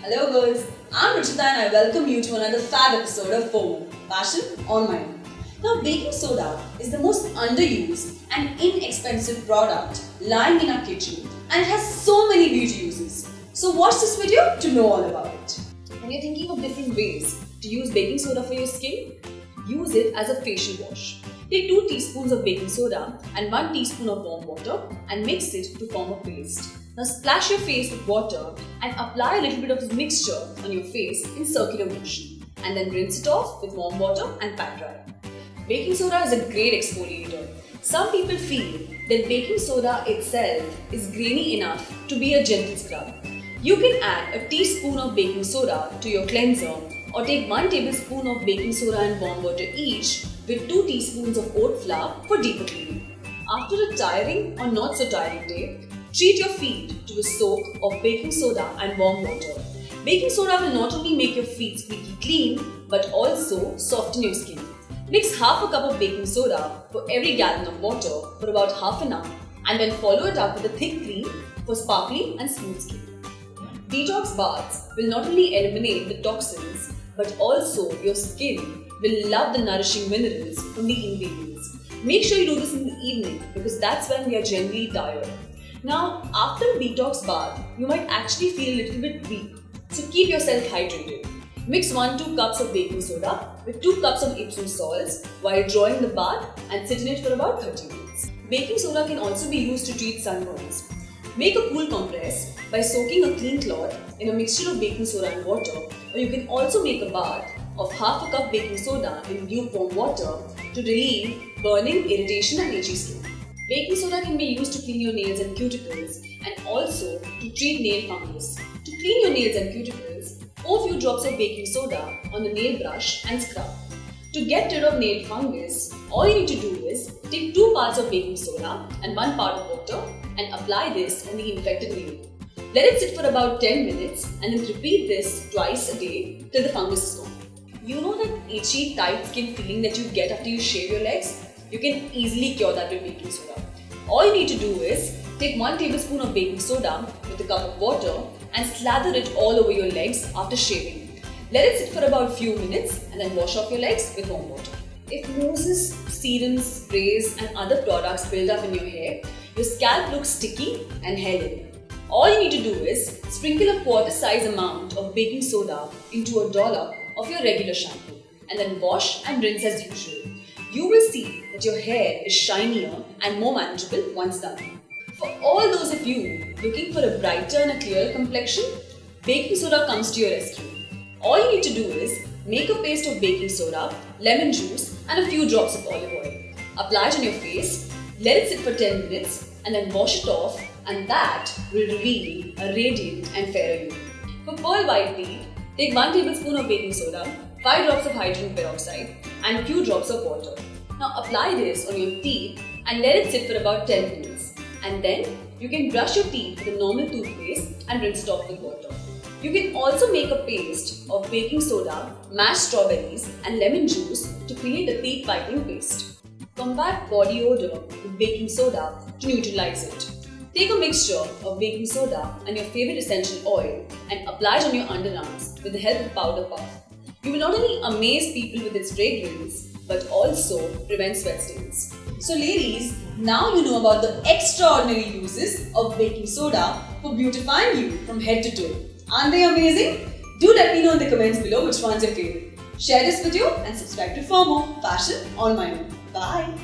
Hello girls, I'm Ruchita and I welcome you to another fab episode of FOMO, Fashion on My Own. Now baking soda is the most underused and inexpensive product lying in our kitchen and it has so many beauty uses. So watch this video to know all about it. When you're thinking of different ways to use baking soda for your skin, use it as a facial wash. Take 2 teaspoons of baking soda and 1 teaspoon of warm water and mix it to form a paste. Now splash your face with water and apply a little bit of this mixture on your face in circular motion and then rinse it off with warm water and pat dry. Baking soda is a great exfoliator. Some people feel that baking soda itself is grainy enough to be a gentle scrub. You can add a teaspoon of baking soda to your cleanser or take 1 tablespoon of baking soda and warm water each with 2 teaspoons of oat flour for deeper cleaning. After a tiring or not so tiring day, treat your feet to a soak of baking soda and warm water. Baking soda will not only make your feet squeaky clean but also soften your skin. Mix half a cup of baking soda for every gallon of water for about half an hour and then follow it up with a thick cream for sparkly and smooth skin. Detox baths will not only eliminate the toxins but also your skin will love the nourishing minerals from the ingredients. Make sure you do this in the evening because that's when we are generally tired. Now, after a detox bath, you might actually feel a little bit weak, so keep yourself hydrated. Mix 1-2 cups of baking soda with 2 cups of Epsom salts while drawing the bath and sit in it for about 30 minutes. Baking soda can also be used to treat sunburns. Make a cool compress by soaking a clean cloth in a mixture of baking soda and water, or you can also make a bath of half a cup baking soda in lukewarm water to relieve burning, irritation and itchy skin. Baking soda can be used to clean your nails and cuticles and also to treat nail fungus. To clean your nails and cuticles, pour a few drops of baking soda on the nail brush and scrub. To get rid of nail fungus, all you need to do is take 2 parts of baking soda and 1 part of water and apply this on the infected nail. Let it sit for about 10 minutes and then repeat this twice a day till the fungus is gone. You know that itchy, tight skin feeling that you get after you shave your legs? You can easily cure that with baking soda. All you need to do is take 1 tablespoon of baking soda with a cup of water and slather it all over your legs after shaving. Let it sit for about a few minutes and then wash off your legs with warm water. If mousses, serums, sprays and other products build up in your hair, your scalp looks sticky and hair-heavy. All you need to do is sprinkle a quarter-size amount of baking soda into a dollop of your regular shampoo and then wash and rinse as usual. You will see that your hair is shinier and more manageable once done. For all those of you looking for a brighter and a clearer complexion, baking soda comes to your rescue. All you need to do is make a paste of baking soda, lemon juice and a few drops of olive oil. Apply it on your face, let it sit for 10 minutes and then wash it off, and that will reveal a radiant and fairer you. For pearl white teeth, take 1 tablespoon of baking soda, 5 drops of hydrogen peroxide and a few drops of water. Now apply this on your teeth and let it sit for about 10 minutes. And then you can brush your teeth with a normal toothpaste and rinse it off with water. You can also make a paste of baking soda, mashed strawberries and lemon juice to create a teeth whitening paste. Combat body odor with baking soda to neutralize it. Take a mixture of baking soda and your favorite essential oil and apply it on your underarms with the help of powder puff. You will not only amaze people with its fragrance, but also prevent sweat stains. So ladies, now you know about the extraordinary uses of baking soda for beautifying you from head to toe. Aren't they amazing? Do let me know in the comments below which one's your favorite. Share this video and subscribe to FOMO, Fashion on My Own. Bye!